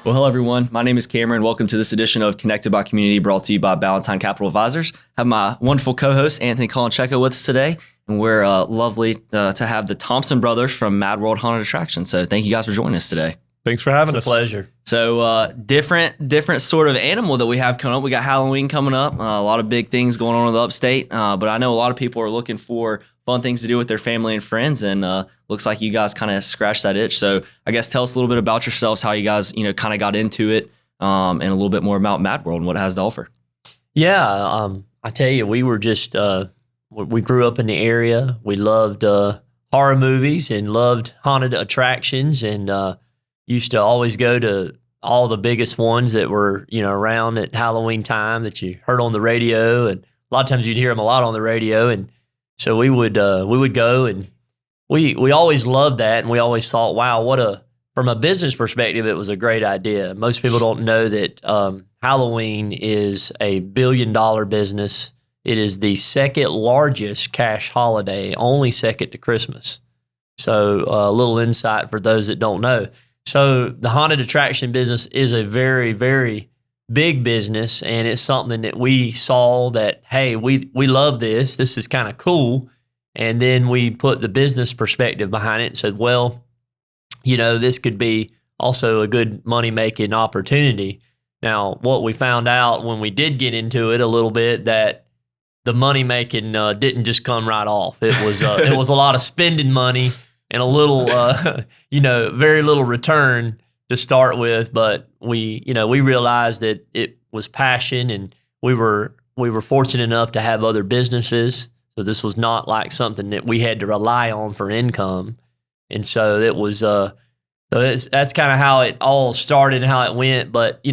Well, hello, everyone. My name is Cameron. Welcome to this edition of Connected by Community, brought to you by Ballantine Capital Advisors. I have my wonderful co-host, Anthony Colancheco, with us today, and we're lovely to have the Thompson brothers from Madworld Haunted Attractions. So thank you guys for joining us today. Thanks for having us. It's a pleasure. So different sort of animal that we have coming up. We got Halloween coming up, a lot of big things going on in the Upstate, but I know a lot of people are looking for fun things to do with their family and friends, and looks like you guys kind of scratched that itch. So I guess tell us a little bit about yourselves, how you guys kind of got into it, and a little bit more about Madworld and what it has to offer. Yeah, I tell you, we were just we grew up in the area. We loved horror movies and loved haunted attractions, and used to always go to all the biggest ones that were around at Halloween time that you heard on the radio, and a lot of times you'd hear them a lot on the radio, and so we would go, and we always loved that, and we always thought, wow, from a business perspective, it was a great idea. Most people don't know that Halloween is a $1 billion business. It is the second largest cash holiday, only second to Christmas. So a little insight for those that don't know. So the haunted attraction business is a very, very big business, and it's something that we saw that, hey, we love this. This is kind of cool. And then we put the business perspective behind it and said, well, this could be also a good money-making opportunity. Now, what we found out when we did get into it a little bit, that the money-making didn't just come right off. It was a lot of spending money and a little, very little return to start with. But we realized that it was passion, and we were fortunate enough to have other businesses. So this was not like something that we had to rely on for income. And so it was, that's kind of how it all started and how it went. But,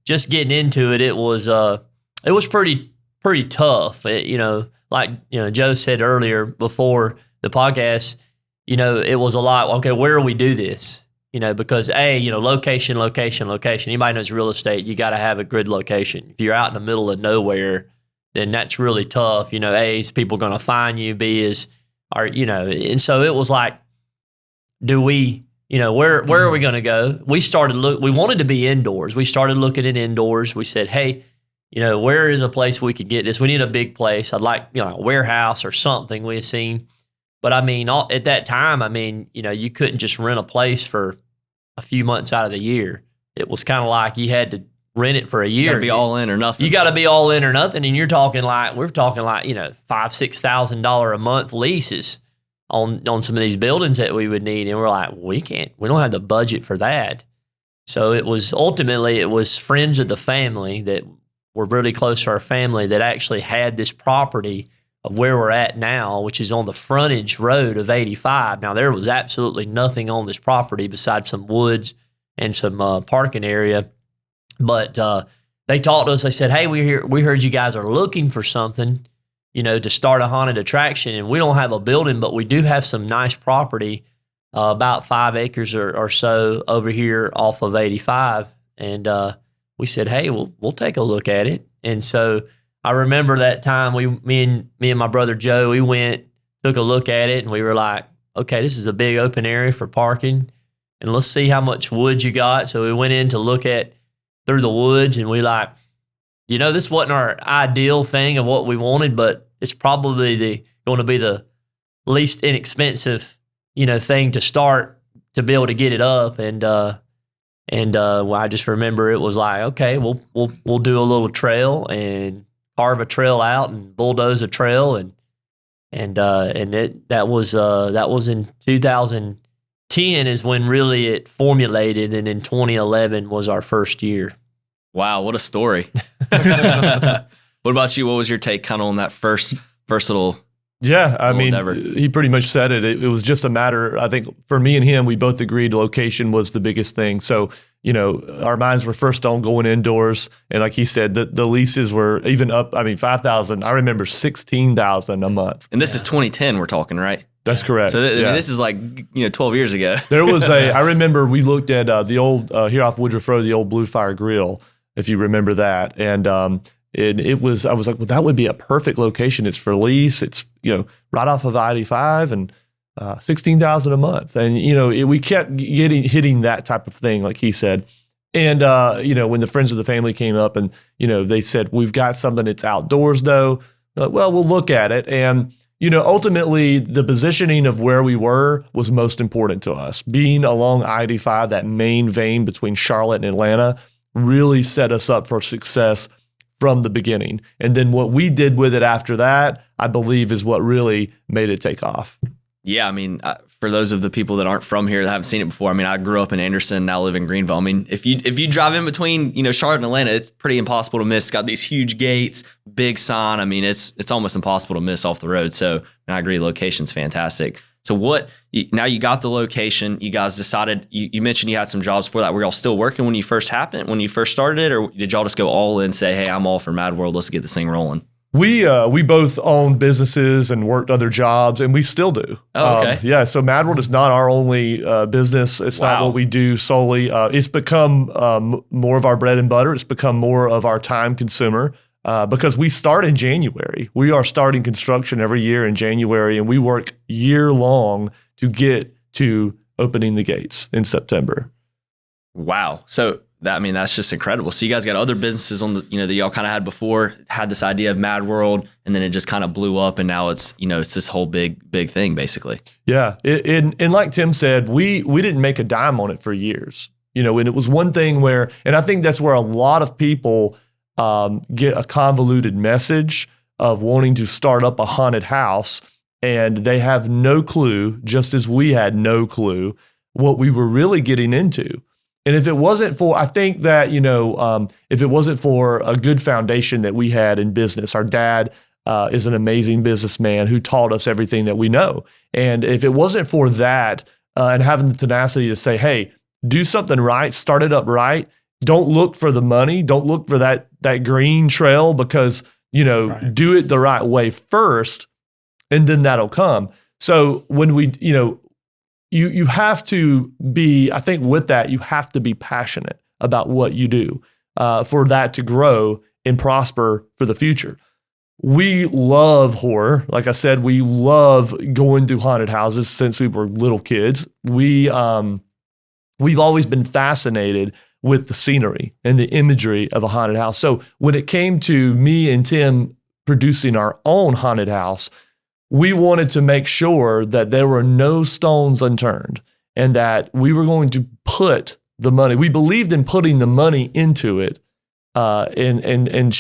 just getting into it, it was pretty tough. Joe said earlier before the podcast, it was a lot. Okay, where do we do this? Because location. Anybody knows real estate, you got to have a good location. If you're out in the middle of nowhere, then that's really tough. A, is people going to find you? B, and so it was like, do we, where are we going to go? We wanted to be indoors. We started looking at indoors. We said, hey, where is a place we could get this? We need a big place. I'd like, a warehouse or something we had seen. But at that time, you couldn't just rent a place for a few months out of the year. It was kind of like you had to rent it for a year. You got to be all in or nothing. You got to be all in or nothing. And we're talking like, $5,000-$6,000 a month leases on some of these buildings that we would need. And we're like, we don't have the budget for that. So it was friends of the family that were really close to our family that actually had this property of where we're at now, which is on the frontage road of 85. Now, there was absolutely nothing on this property besides some woods and some parking area. But they talked to us. They said, hey, we heard you guys are looking for something, to start a haunted attraction. And we don't have a building, but we do have some nice property, about 5 acres or so over here off of 85. And we said, hey, we'll take a look at it. And so I remember that time me and my brother Joe, we went, took a look at it, and we were like, okay, this is a big open area for parking, and let's see how much wood you got. So we went in to look at through the woods, and we like, this wasn't our ideal thing of what we wanted, but it's probably going to be the least inexpensive, thing to start to be able to get it up. And I just remember it was like, okay, we'll do a little trail and carve a trail out and bulldoze a trail, and that was in 2010 is when really it formulated, and in 2011 was our first year. Wow, what a story! What about you? What was your take kind of on that first little? Yeah, he pretty much said it. It was just a matter. I think for me and him, we both agreed location was the biggest thing. So our minds were first on going indoors, and like he said, the leases were even up. $5,000. I remember $16,000 a month. And this is 2010. We're talking, right? That's correct. So this is like 12 years ago. There was I remember we looked at the old here off Woodruff Road, the old Blue Fire Grill, if you remember that, and I was like, well, that would be a perfect location. It's for lease. It's right off of I-85 and $16,000 a month, and we kept hitting that type of thing, like he said, And, when the friends of the family came up and, they said, we've got something that's outdoors though. We're like, well, we'll look at it. And, ultimately the positioning of where we were was most important to us. Being along I-85, that main vein between Charlotte and Atlanta, really set us up for success from the beginning. And then what we did with it after that, I believe, is what really made it take off. Yeah, I mean, for those of the people that aren't from here that haven't seen it before, I mean, I grew up in Anderson, now live in Greenville. I mean, if you drive in between, Charlotte and Atlanta, it's pretty impossible to miss. It's got these huge gates, big sign. I mean, it's almost impossible to miss off the road. So I agree, location's fantastic. So now you got the location, you guys decided, you mentioned you had some jobs for that. Were y'all still working when you first started it, or did y'all just go all in and say, hey, I'm all for Madworld, let's get this thing rolling? We both owned businesses and worked other jobs, and we still do. Oh, okay. So Madworld is not our only business. It's not what we do solely. It's become more of our bread and butter. It's become more of our time consumer because we start in January. We are starting construction every year in January, and we work year long to get to opening the gates in September. Wow. So that's just incredible. So you guys got other businesses on the, that y'all kind of had before, had this idea of Madworld, and then it just kind of blew up, and now it's, it's this whole big thing basically. Yeah. And like Tim said, we didn't make a dime on it for years, and it was one thing where, and I think that's where a lot of people get a convoluted message of wanting to start up a haunted house, and they have no clue, just as we had no clue, what we were really getting into. And if it wasn't for, I think that, if it wasn't for a good foundation that we had in business, our dad is an amazing businessman who taught us everything that we know. And if it wasn't for that and having the tenacity to say, hey, do something right, start it up right, don't look for the money, don't look for that green trail, because, right, do it the right way first, and then that'll come. So when we, you have to be, I think with that, you have to be passionate about what you do for that to grow and prosper for the future. We love horror. Like I said, we love going to haunted houses since we were little kids. We've always been fascinated with the scenery and the imagery of a haunted house. So when it came to me and Tim producing our own haunted house, we wanted to make sure that there were no stones unturned and that we were going to put the money. We believed in putting the money into it and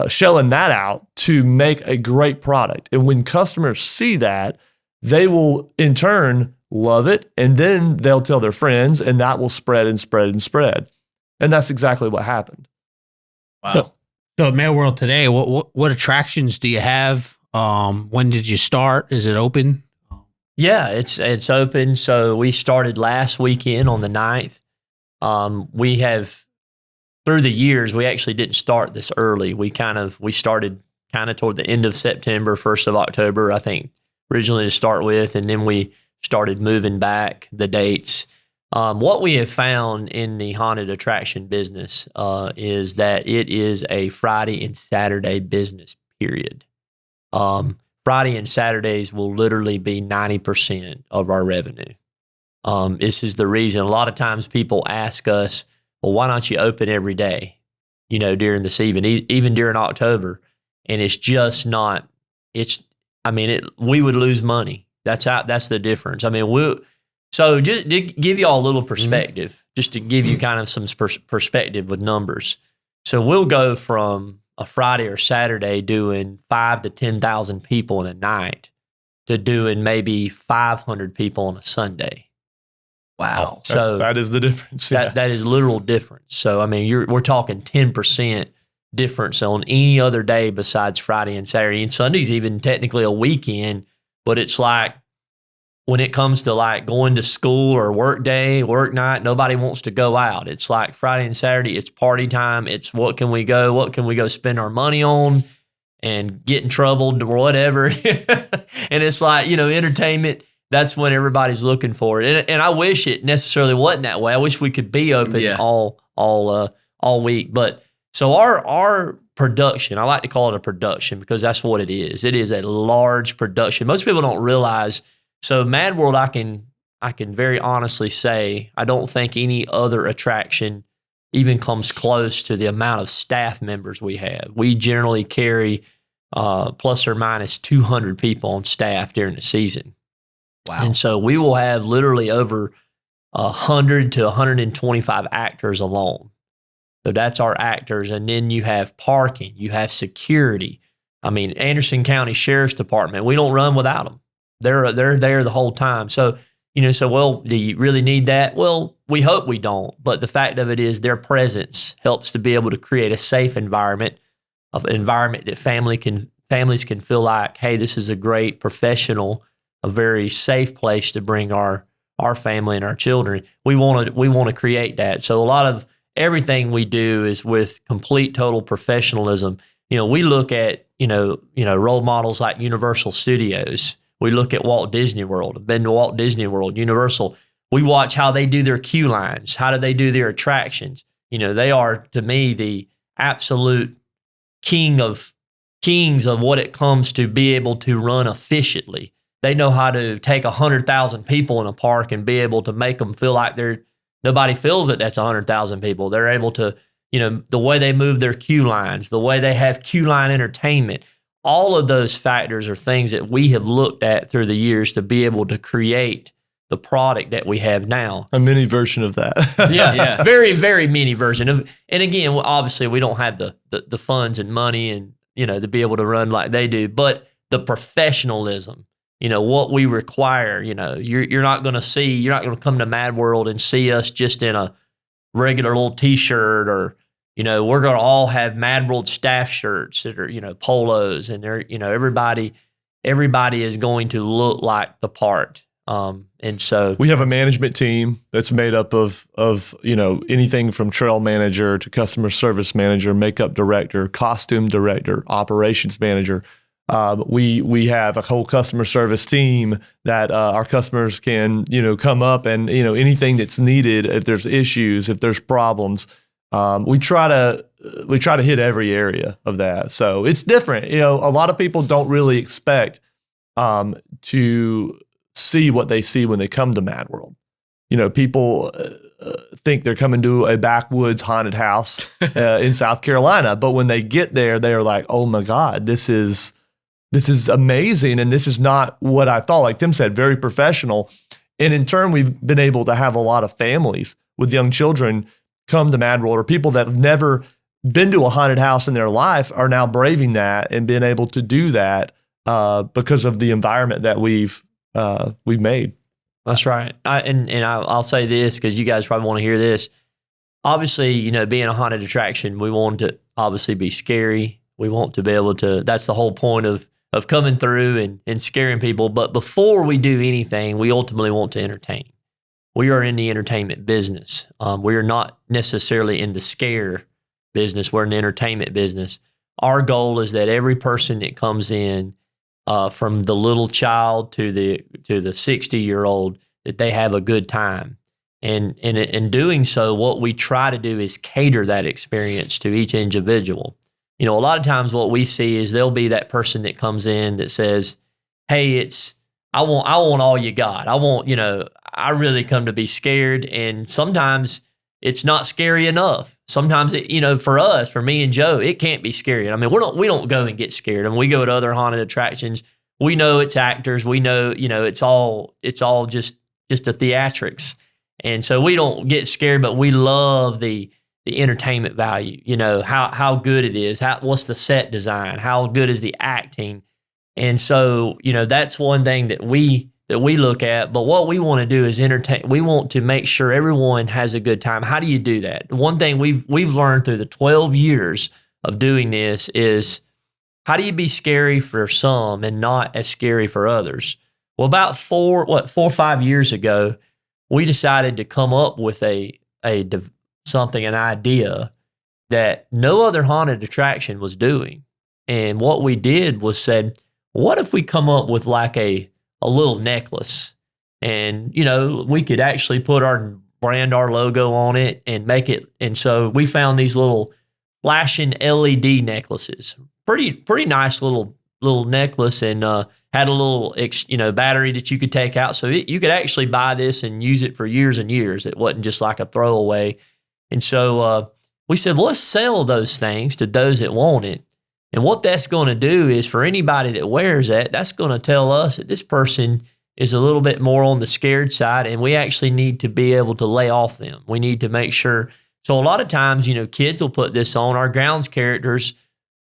shelling that out to make a great product. And when customers see that, they will in turn love it, and then they'll tell their friends, and that will spread and spread and spread. And that's exactly what happened. Wow. So at Madworld today, what attractions do you have? When did you start? Is it open? Yeah, it's open. So we started last weekend on the 9th. We have, through the years, we actually didn't start this early. We started kind of toward the end of September, 1st of October, I think, originally to start with, and then we started moving back the dates. What we have found in the haunted attraction business is that it is a Friday and Saturday business, period. Friday and Saturdays will literally be 90% of our revenue. This is the reason. A lot of times people ask us, well, why don't you open every day, during the season, even during October? And it's just not, we would lose money. That's the difference. So just to give you all a little perspective, just to give you kind of some perspective with numbers. So we'll go from a Friday or Saturday doing 5,000 to 10,000 people in a night to doing maybe 500 people on a Sunday. Wow. So that is the difference. Yeah. That is literal difference. So, we're talking 10% difference on any other day besides Friday and Saturday. And Sunday's even technically a weekend, but it's like when it comes to like going to school or work day, work night, nobody wants to go out. It's like Friday and Saturday, it's party time. It's what can we go spend our money on and get in trouble or whatever. And it's like, entertainment, that's when everybody's looking for it. And I wish it necessarily wasn't that way. I wish we could be open all week. But so our production, I like to call it a production because that's what it is. It is a large production. Most people don't realize. So Madworld, I can very honestly say I don't think any other attraction even comes close to the amount of staff members we have. We generally carry plus or minus 200 people on staff during the season. Wow. And so we will have literally over 100 to 125 actors alone. So that's our actors. And then you have parking, you have security. I mean, Anderson County Sheriff's Department, we don't run without them. They're there the whole time. So, well, do you really need that? Well, we hope we don't. But the fact of it is their presence helps to be able to create a safe environment, an environment that families can feel like, hey, this is a great professional, a very safe place to bring our family and our children. We want to create that. So a lot of everything we do is with complete total professionalism. We look at role models like Universal Studios. We look at Walt Disney World. I've been to Walt Disney World, Universal. We watch how they do their queue lines. How do they do their attractions? They are, to me, the absolute kings of what it comes to be able to run efficiently. They know how to take 100,000 people in a park and be able to make them feel like nobody feels that that's 100,000 people. They're able to, the way they move their queue lines, the way they have queue line entertainment, all of those factors are things that we have looked at through the years to be able to create the product that we have now. A mini version of that. Yeah. Very, very mini version of. And again, obviously we don't have the funds and money and, to be able to run like they do, but the professionalism, what we require, you're not going to come to Madworld and see us just in a regular little t-shirt or, we're going to all have Madworld staff shirts that are, polos, and they're, everybody is going to look like the part. And so we have a management team that's made up of anything from trail manager to customer service manager, makeup director, costume director, operations manager. We have a whole customer service team that our customers can come up and anything that's needed, if there's issues, if there's problems, we try to hit every area of that. So it's different. A lot of people don't really expect to see what they see when they come to Madworld. People think they're coming to a backwoods haunted house in South Carolina, but when they get there, they're like, "Oh my God, this is amazing," and this is not what I thought. Like Tim said, very professional. And in turn, we've been able to have a lot of families with young children come to Madworld, or people that have never been to a haunted house in their life are now braving that and being able to do that because of the environment that we've made. That's right. I'll say this because you guys probably want to hear this. Obviously, being a haunted attraction, we want to obviously be scary. We want to be able to, that's the whole point of coming through and scaring people. But before we do anything, we ultimately want to entertain. We are in the entertainment business. We are not necessarily in the scare business. We're in the entertainment business. Our goal is that every person that comes in, from the little child to the 60-year-old, that they have a good time. And in doing so, what we try to do is cater that experience to each individual. A lot of times what we see is there'll be that person that comes in that says, "Hey, I want all you got. I really come to be scared." And sometimes it's not scary enough. Sometimes for me and Joe, it can't be scary. I mean, we don't go and get scared. I mean, we go to other haunted attractions. We know it's actors. We know, it's all just a theatrics. And so we don't get scared, but we love the entertainment value, how good it is, what's the set design, how good is the acting. And so, that's one thing that we look at. But what we want to do is entertain. We want to make sure everyone has a good time. How do you do that? One thing we've learned through the 12 years of doing this is, how do you be scary for some and not as scary for others? Well, about 4 or 5 years ago, we decided to come up with an idea that no other haunted attraction was doing. And what we did was said, what if we come up with like a little necklace, and we could actually put our logo on it and make it. And so we found these little flashing LED necklaces, pretty nice little little necklace and had a little battery that you could take out. So you could actually buy this and use it for years and years. It wasn't just like a throwaway. And so we said, well, let's sell those things to those that want it. And what that's going to do is for anybody that wears that, that's going to tell us that this person is a little bit more on the scared side, and we actually need to be able to lay off them. We need to make sure. So a lot of times, kids will put this on. Our grounds characters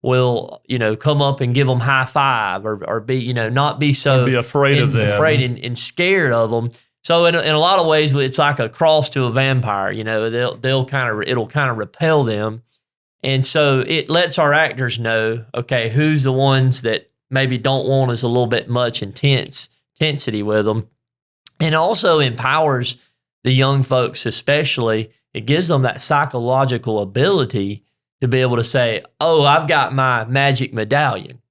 will, come up and give them high five or be, not be so be afraid of them, afraid and scared of them. So in a lot of ways, it's like a cross to a vampire. It'll kind of repel them. And so it lets our actors know, okay, who's the ones that maybe don't want us a little bit much intensity with them. And also empowers the young folks, especially. It gives them that psychological ability to be able to say, oh, I've got my magic medallion.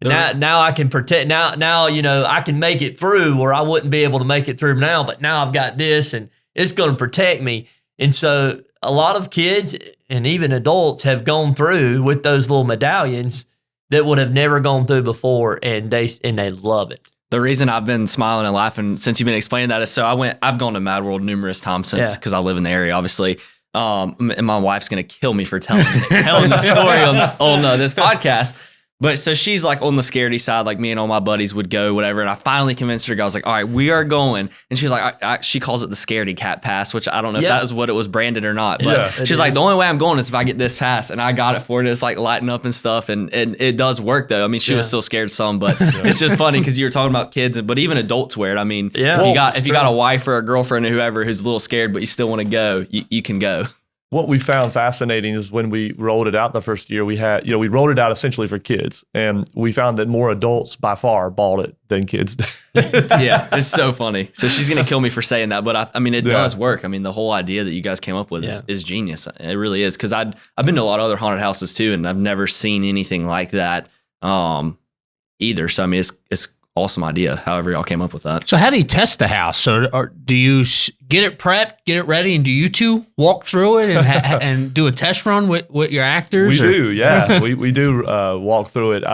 Now I can protect. Now I can make it through where I wouldn't be able to make it through now, but now I've got this and it's going to protect me. And so a lot of kids and even adults have gone through with those little medallions that would have never gone through before, and they love it. The reason I've been smiling and laughing since you've been explaining that is so I've gone to Madworld numerous times since, because I live in the area, obviously. And my wife's going to kill me for telling the story on this podcast. But so she's like on the scaredy side, like me and all my buddies would go, whatever. And I finally convinced her. I was like, all right, we are going. And she's like, she calls it the scaredy cat pass, which I don't know if that was what it was branded or not. But she's like, the only way I'm going is if I get this pass. And I got it for it. It's like lighting up and stuff. And it does work, though. I mean, she was still scared some, but it's just funny because you were talking about kids, but even adults wear it. I mean, if you got a wife or a girlfriend or whoever who's a little scared, but you still want to go, you can go. What we found fascinating is when we rolled it out the first year, we rolled it out essentially for kids, and we found that more adults by far bought it than kids did. Yeah, it's so funny. So she's going to kill me for saying that, but I mean, it does work. I mean, the whole idea that you guys came up with is genius. It really is, because I've been to a lot of other haunted houses too, and I've never seen anything like that either. So I mean, it's awesome idea, however y'all came up with that. So how do you test the house? So do you get it prepped, get it ready, and do you two walk through it and do a test run with your actors? We do, yeah. we do walk through it.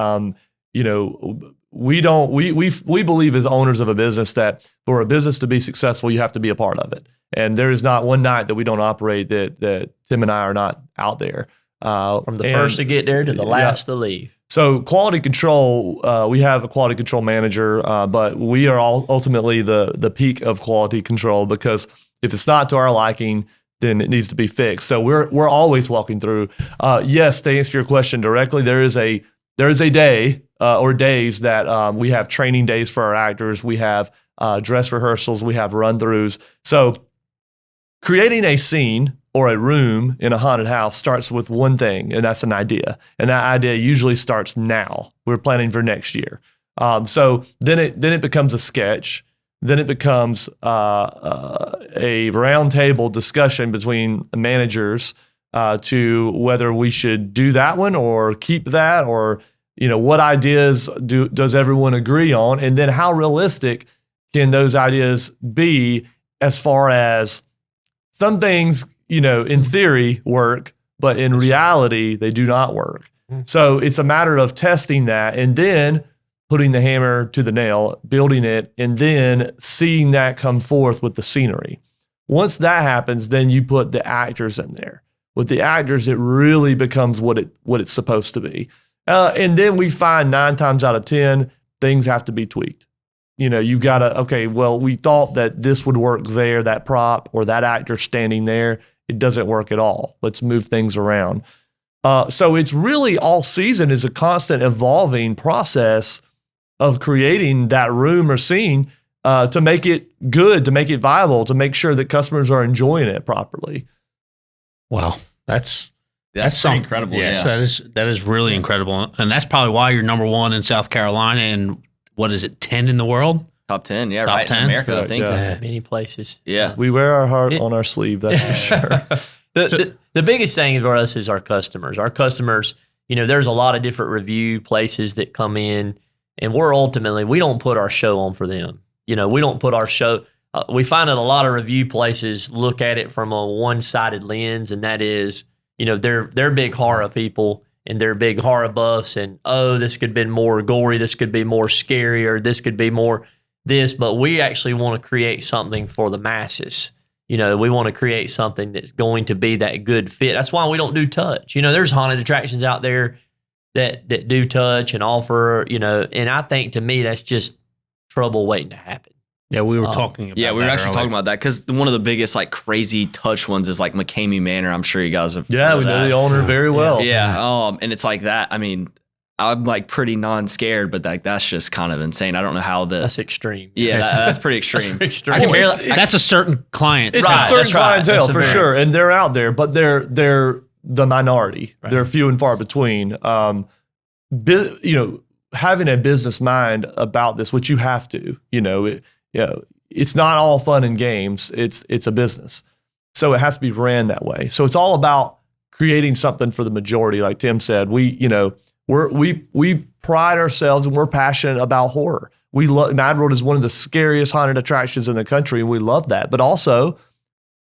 We believe as owners of a business that for a business to be successful, you have to be a part of it. And there is not one night that we don't operate that Tim and I are not out there. From the first to get there to the last to leave. So quality control, we have a quality control manager, but we are all ultimately the peak of quality control, because if it's not to our liking, then it needs to be fixed. So we're always walking through. Yes, to answer your question directly, there is a day or days that we have training days for our actors. We have dress rehearsals. We have run-throughs. So creating a scene or a room in a haunted house starts with one thing, and that's an idea. And that idea usually starts now. We're planning for next year. So then it becomes a sketch. Then it becomes a roundtable discussion between managers to whether we should do that one or keep that, or what ideas does everyone agree on, and then how realistic can those ideas be, as far as some things in theory work, but in reality, they do not work. So it's a matter of testing that and then putting the hammer to the nail, building it, and then seeing that come forth with the scenery. Once that happens, then you put the actors in there. With the actors, it really becomes what it's supposed to be. And then we find 9 times out of 10, things have to be tweaked. You gotta, we thought that this would work there, that prop or that actor standing there. It doesn't work at all. Let's move things around. So it's really all season is a constant evolving process of creating that room or scene to make it good, to make it viable, to make sure that customers are enjoying it properly. Wow, that's pretty incredible. Yes, that is really incredible, and that's probably why you're number 1 in South Carolina, and what is it, 10 in the world? Top 10, yeah, Top right 10? in America, I think. Yeah. Many places. Yeah. We wear our heart on our sleeve, that's for sure. The biggest thing for us is our customers. Our customers, there's a lot of different review places that come in, and we don't put our show on for them. We don't put our show. We find that a lot of review places look at it from a one-sided lens, and that is, they're big horror people, and they're big horror buffs, and this could be more gory, this could be more scary, or this could be more this. But we actually want to create something for the masses. We want to create something that's going to be that good fit. That's why we don't do touch. There's haunted attractions out there that do touch and offer, and I think to me that's just trouble waiting to happen. Yeah, we were talking about Yeah, we were actually earlier. talking about that because one of the biggest like crazy touch ones is like McCamey Manor. I'm sure you guys have. Yeah, heard we of know that. the owner very well. Yeah, and it's like that. I mean, I'm like pretty non-scared, but that's just kind of insane. I don't know how That's extreme. that's pretty extreme. That's extreme. I can Well, barely- that's a certain client. It's Right, a certain that's right. clientele That's a for very- sure, and they're out there, but they're the minority. Right. They're few and far between. Having a business mind about this, which you have to. It's not all fun and games. It's a business, so it has to be ran that way. So it's all about creating something for the majority. Like Tim said, we pride ourselves and we're passionate about horror. We love Madworld is one of the scariest haunted attractions in the country, and we love that. But also,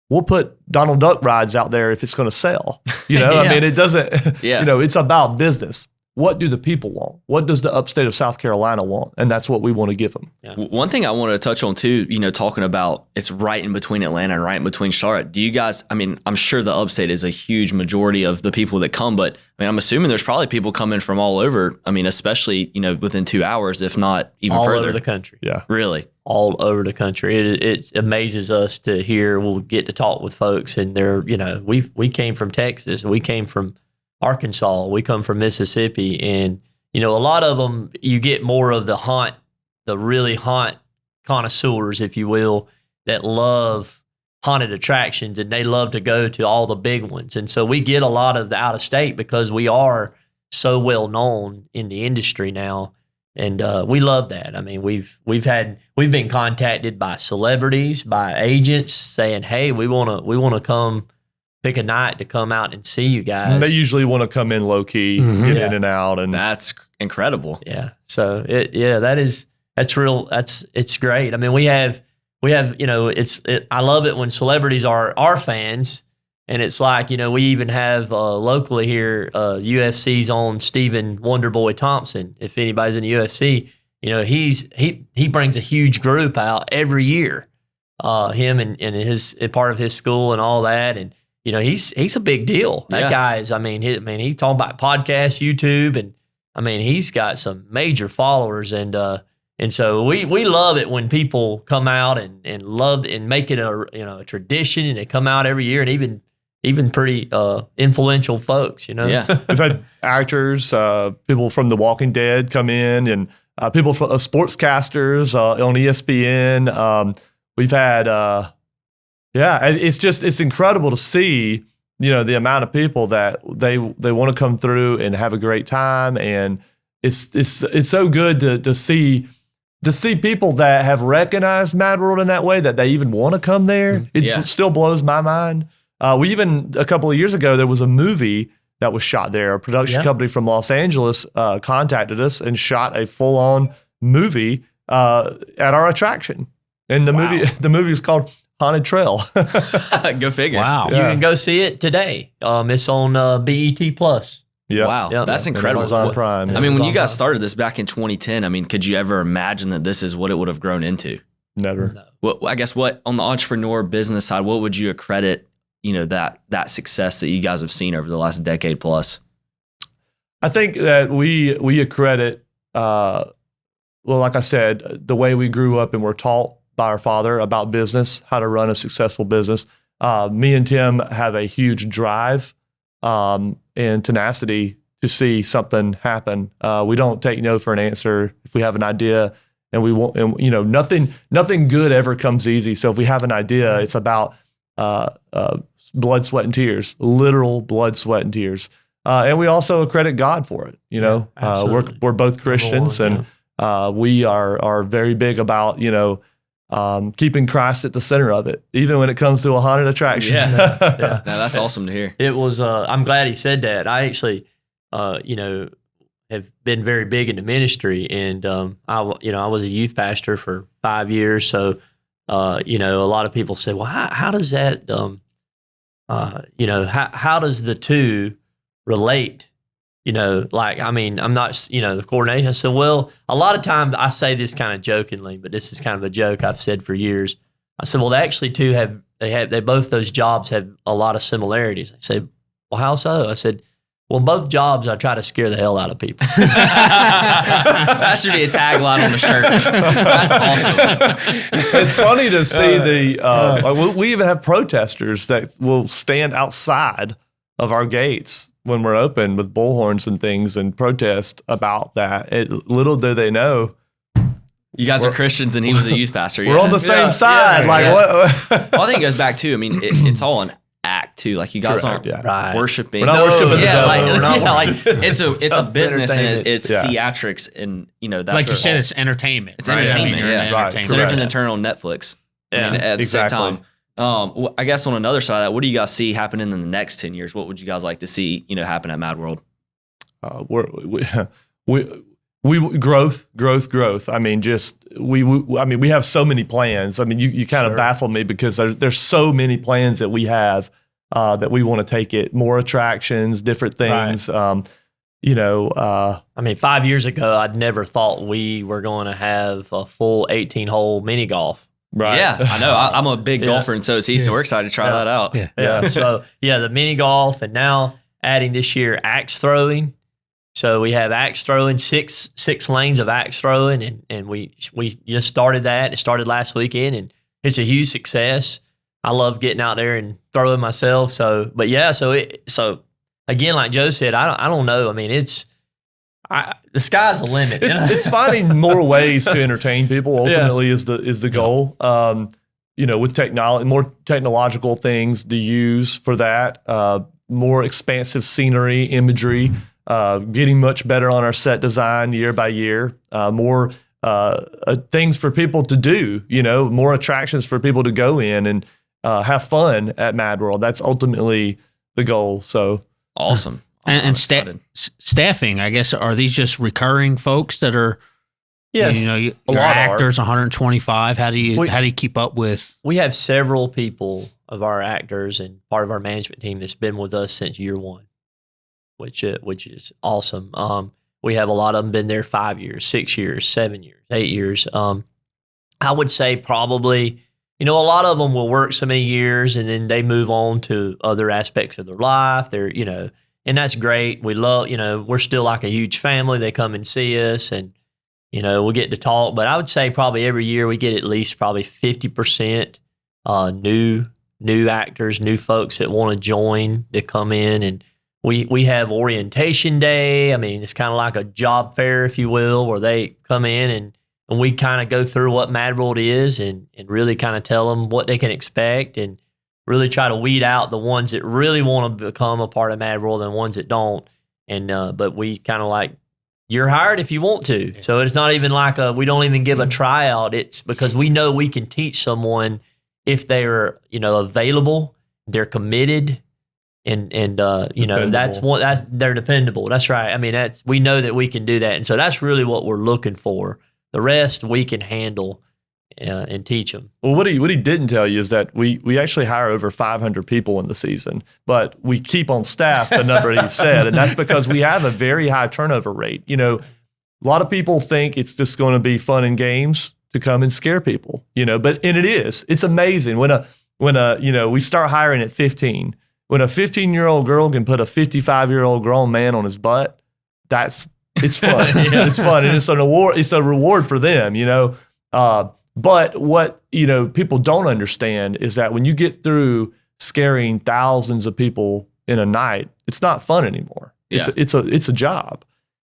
we'll put Donald Duck rides out there if it's going to sell. I mean, it doesn't. Yeah. It's about business. What do the people want? What does the upstate of South Carolina want? And that's what we want to give them. One thing I wanted to touch on too, talking about it's right in between Atlanta and right in between Charlotte. Do you guys, I mean, I'm sure the upstate is a huge majority of the people that come, but I mean, I'm assuming there's probably people coming from all over. I mean, especially, within 2 hours, if not even all further. over the country. Yeah. Really? All over the country. It amazes us to hear. We'll get to talk with folks, and they're, we came from Texas, we came from Arkansas, we come from Mississippi, and a lot of them, you get more of the really haunt connoisseurs, if you will, that love haunted attractions, and they love to go to all the big ones. And so we get a lot of the out of state because we are so well known in the industry now. And we love that. I mean, we've been contacted by celebrities, by agents saying, "Hey, we want to come pick a night to come out and see you guys." They usually want to come in low key, get in and out, and That's incredible. Yeah. So it's great. I mean, we have I love it when celebrities are our fans, and it's like, we even have locally here, UFC's on Stephen Wonderboy Thompson. If anybody's in the UFC, he brings a huge group out every year. Him and his part of his school and all that, and he's a big deal. That guy is. He's talking about podcasts, YouTube, and he's got some major followers, and so we love it when people come out and love and make it a tradition, and they come out every year, and even pretty influential folks. Yeah. we've had actors, people from The Walking Dead come in, and people from sportscasters on ESPN. We've had. It's incredible to see, the amount of people that they want to come through and have a great time. And it's so good to see people that have recognized Madworld in that way, that they even want to come there. It still blows my mind. We even, a couple of years ago, there was a movie that was shot there. A production company from Los Angeles contacted us and shot a full-on movie at our attraction. And the movie is called Haunted Trail. Go figure. Wow. You can go see it today. It's on BET Plus. Yeah. Wow. Yep. That's incredible. Amazon Prime. I mean, when you Amazon guys Prime. started this back in 2010, I mean, could you ever imagine that this is what it would have grown into? Never. What on the entrepreneur business side, what would you accredit, that success that you guys have seen over the last decade plus? I think that we accredit, like I said, the way we grew up and were taught by our father about business, how to run a successful business. Me and Tim have a huge drive and tenacity to see something happen. We don't take no for an answer. If we have an idea and we want, and nothing good ever comes easy. So if we have an idea, it's about blood, sweat, and tears, literal blood, sweat, and tears. And we also accredit God for it. We're both Christians, and we are very big about keeping Christ at the center of it, even when it comes to a haunted attraction. Yeah. No, that's awesome to hear. It was. I'm glad he said that. I actually, have been very big into ministry, and I was a youth pastor for 5 years. So, a lot of people say, "Well, how does that, how does the two relate like, I mean, I'm not, the coordination. I said, well, a lot of times I say this kind of jokingly, but this is kind of a joke I've said for years. I said, well, they actually they both those jobs have a lot of similarities. I said, well, how so? I said, well, both jobs, I try to scare the hell out of people. That should be a tagline on the shirt. That's awesome. It's funny to see we even have protesters that will stand outside of our gates when we're open with bullhorns and things and protest about that. Little do they know. You guys are Christians and he was a youth pastor. We're on the same side. What? Well, I think it goes back to, I mean, it's all an act too. Like you guys aren't worshiping. We're not worshiping the devil. It's a business and it's theatrics and that's like you said, it's entertainment. It's entertainment. Entertainment. It's no different than turning on Netflix. I mean, at the same time. I guess on another side of that, what do you guys see happening in the next 10 years? What would you guys like to see, happen at Madworld? We growth. I mean, we have so many plans. I mean, you kind of baffle me because there's so many plans that we have that we want to take it, more attractions, different things. Right. I mean, 5 years ago, I'd never thought we were going to have a full 18-hole mini golf. Right. Yeah, I know. I'm a big golfer, and so is he. So we're excited to try that out. Yeah. So the mini golf, and now adding this year axe throwing. So we have axe throwing, six lanes of axe throwing, and we just started that. It started last weekend, and it's a huge success. I love getting out there and throwing myself. So again, like Joe said, I don't know. I mean, the sky's the limit. It's finding more ways to entertain people. Ultimately, is the goal. With technology, more technological things to use for that. More expansive scenery, imagery. Getting much better on our set design year by year. More things for people to do. More attractions for people to go in and have fun at Madworld. That's ultimately the goal. So awesome. And staffing, I guess, are these just recurring folks that are, yes, your actors, 125? How do you keep up with? We have several people of our actors and part of our management team that's been with us since year one, which is awesome. We have a lot of them been there 5 years, 6 years, 7 years, 8 years. I would say probably, a lot of them will work so many years and then they move on to other aspects of their life. They're, and that's great. We love, we're still like a huge family. They come and see us and, we'll get to talk. But I would say probably every year we get at least probably 50% new actors, new folks that want to join, that come in. And we have orientation day. I mean, it's kind of like a job fair, if you will, where they come in and we kind of go through what Madworld is and really kind of tell them what they can expect and really try to weed out the ones that really want to become a part of Madworld and ones that don't. And but we kind of like, you're hired if you want to. So it's not even like we don't even give a tryout. It's because we know we can teach someone if they're, available, they're committed, and they're dependable. That's right. I mean, we know that we can do that. And so that's really what we're looking for. The rest we can handle and teach them. Well, what he didn't tell you is that we actually hire over 500 people in the season, but we keep on staff the number he said, and that's because we have a very high turnover rate. A lot of people think it's just going to be fun and games to come and scare people, but it is. It's amazing when we start hiring at 15. When a 15-year-old girl can put a 55-year-old grown man on his butt, it's fun. It's fun, and it's an award. It's a reward for them, But what people don't understand is that when you get through scaring thousands of people in a night, it's not fun anymore. Yeah. It's a job,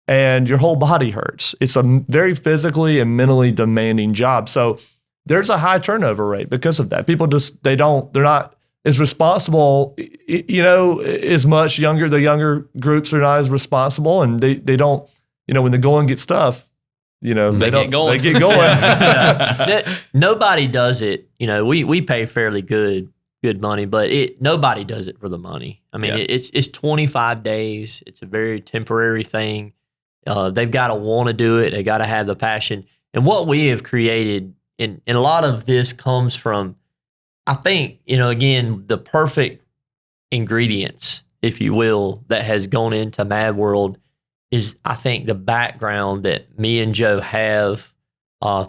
and your whole body hurts. It's a very physically and mentally demanding job. So there's a high turnover rate because of that. People they're not as responsible, as much younger. The younger groups are not as responsible, and they don't, when the going gets tough, they get going. Nobody does it. We pay fairly good money, but nobody does it for the money. I mean, it's 25 days. It's a very temporary thing. They've got to want to do it. They got to have the passion. And what we have created, and a lot of this comes from, I think, again, the perfect ingredients if you will, that has gone into Madworld is, I think, the background that me and Joe have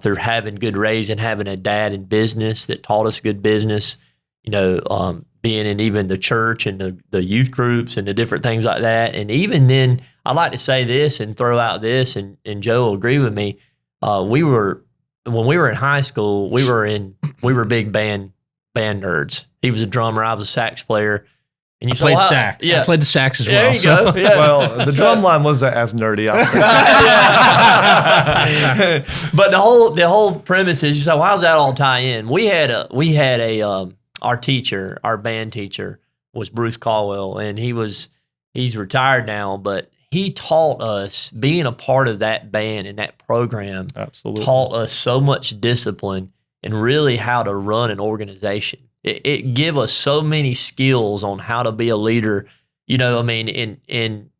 through having good raising, having a dad in business that taught us good business, being in even the church and the youth groups and the different things like that. And even then, I like to say this and throw out this, and Joe will agree with me. When we were in high school, we were big band nerds. He was a drummer, I was a sax player. And I played sax. Yeah. I played the sax as well. There you go. Yeah. Well, the drum line wasn't as nerdy. But the whole premise is, you say, well, how's that all tie in? We had our teacher, our band teacher was Bruce Caldwell, and he's retired now, but he taught us, being a part of that band and that program, absolutely taught us so much discipline and really how to run an organization. It gave us so many skills on how to be a leader. And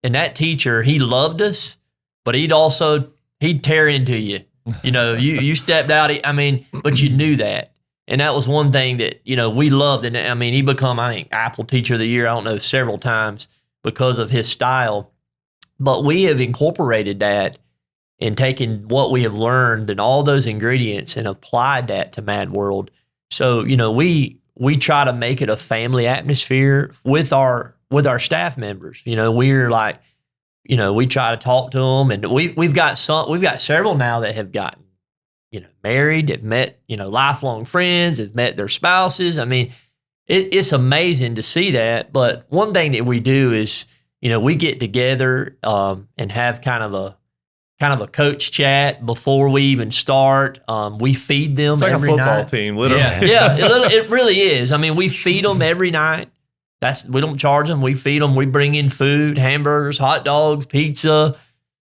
that teacher, he loved us, but he'd tear into you. You stepped out, but you knew that. And that was one thing that, we loved. And he become, I think, Apple Teacher of the Year, I don't know, several times because of his style. But we have incorporated that and taken what we have learned and all those ingredients and applied that to Madworld. So, we try to make it a family atmosphere with our staff members. We're like, we try to talk to them, and we've got several now that have gotten, married, have met, lifelong friends, have met their spouses. It's amazing to see that. But one thing that we do is, we get together and have kind of a coach chat before we even start. We feed them it's like every a football night. team, literally. Yeah, it really is. We feed them every night. We don't charge them. We feed them. We bring in food, hamburgers, hot dogs, pizza,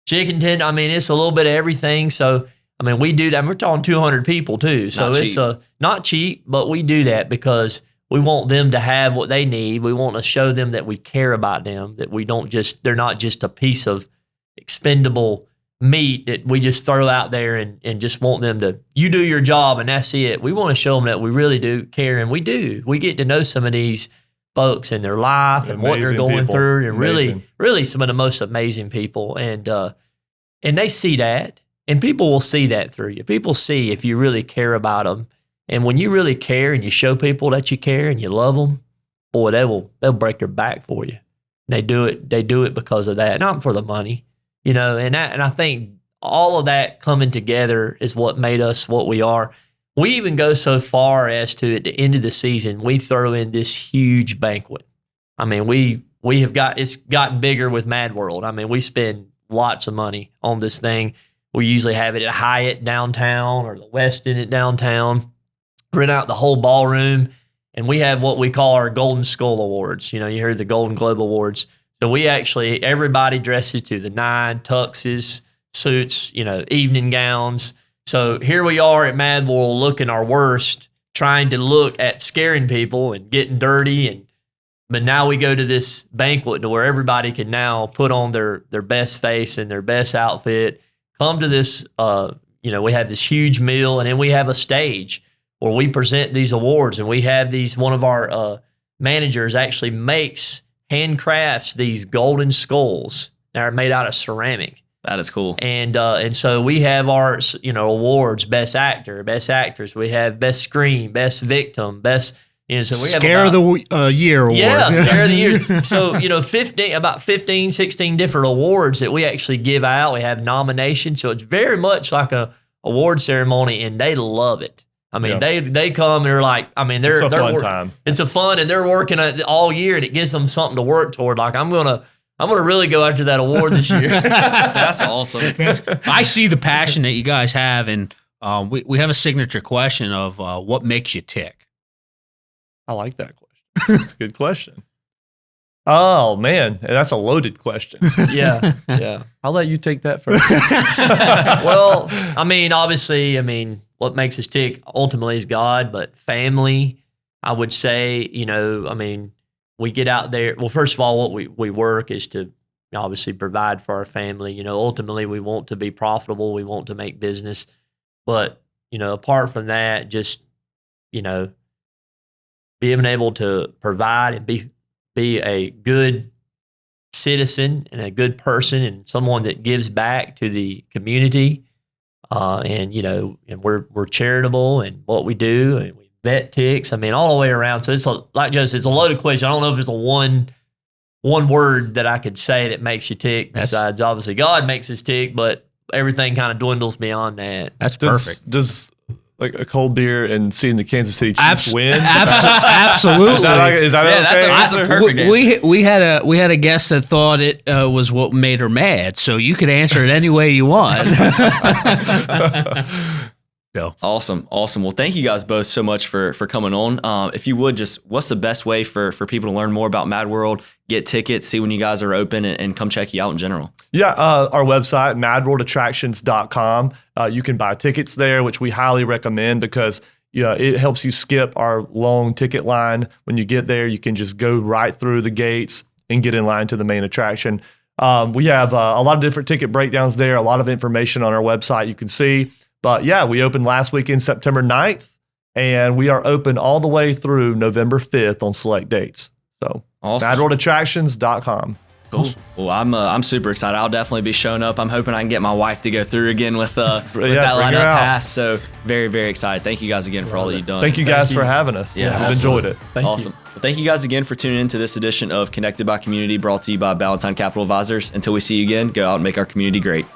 chicken tender. It's a little bit of everything. So, we do that. We're talking 200 people too. So it's not cheap, but we do that because we want them to have what they need. We want to show them that we care about them, that they're not just a piece of expendable meat that we just throw out there and just want them to, you do your job and that's it. We want to show them that we really do care, and we do. We get to know some of these folks and their life and what they're going through, and really some of the most amazing people. And they see that, and people will see that through you. People see if you really care about them. And when you really care and you show people that you care and you love them, boy, they'll break their back for you. They do it because of that, not for the money. And I think all of that coming together is what made us what we are. We even go so far as to, at the end of the season, we throw in this huge banquet. It's gotten bigger with Madworld. We spend lots of money on this thing. We usually have it at Hyatt downtown or the Westin at downtown, rent out the whole ballroom, and we have what we call our Golden Skull Awards. You heard the Golden Globe Awards. So everybody dresses to the nine, tuxes, suits, evening gowns. So here we are at Madworld looking our worst, trying to look at scaring people and getting dirty. But now we go to this banquet to where everybody can now put on their best face and their best outfit, come to this, we have this huge meal, and then we have a stage where we present these awards, and we have one of our managers actually handcrafts these golden skulls that are made out of ceramic. That is cool. And so we have our, awards, best actor, best actress. We have best scream, best victim, best, so we have Scare of the Year award. Yeah, Scare of the Year. So, about 15, 16 different awards that we actually give out. We have nominations. So it's very much like a award ceremony, and they love it. They come and they're like, it's a fun time. It's a fun, and they're working all year, and it gives them something to work toward. Like, I'm gonna really go after that award this year. That's awesome. I see the passion that you guys have, and we have a signature question of what makes you tick. I like that question. That's a good question. Oh man, that's a loaded question. Yeah. I'll let you take that first. Well, obviously, what makes us tick ultimately is God, but family, I would say, we get out there. Well, first of all, what we work is to obviously provide for our family. Ultimately we want to be profitable. We want to make business. But, apart from that, just, being able to provide and be a good citizen and a good person and someone that gives back to the community. And we're charitable in what we do, and we vet ticks. I mean, all the way around. So it's like Joe said, it's a loaded question. I don't know if there's a one word that I could say that makes you tick. Besides, obviously, God makes us tick, but everything kind of dwindles beyond that. That's perfect. Does like a cold beer and seeing the Kansas City Chiefs win? Absolutely. Is that okay? That's a perfect answer. We had a guest that thought it was what made her mad, so you could answer it any way you want. So. Awesome. Well, thank you guys both so much for coming on. If you would, just what's the best way for people to learn more about Madworld, get tickets, see when you guys are open, and come check you out in general? Yeah, our website, madworldattractions.com. You can buy tickets there, which we highly recommend because it helps you skip our long ticket line. When you get there, you can just go right through the gates and get in line to the main attraction. We have a lot of different ticket breakdowns there, a lot of information on our website you can see. But yeah, we opened last weekend, September 9th, and we are open all the way through November 5th on select dates. So awesome. Madworldattractions.com. Cool. Well, I'm super excited. I'll definitely be showing up. I'm hoping I can get my wife to go through again with that lineup pass. So very, very excited. Thank you guys again for all that you've done. Thank you guys for having us. Yeah, I've enjoyed it. Awesome. Well, thank you guys again for tuning into this edition of Connected by Community, brought to you by Ballantine Capital Advisors. Until we see you again, go out and make our community great.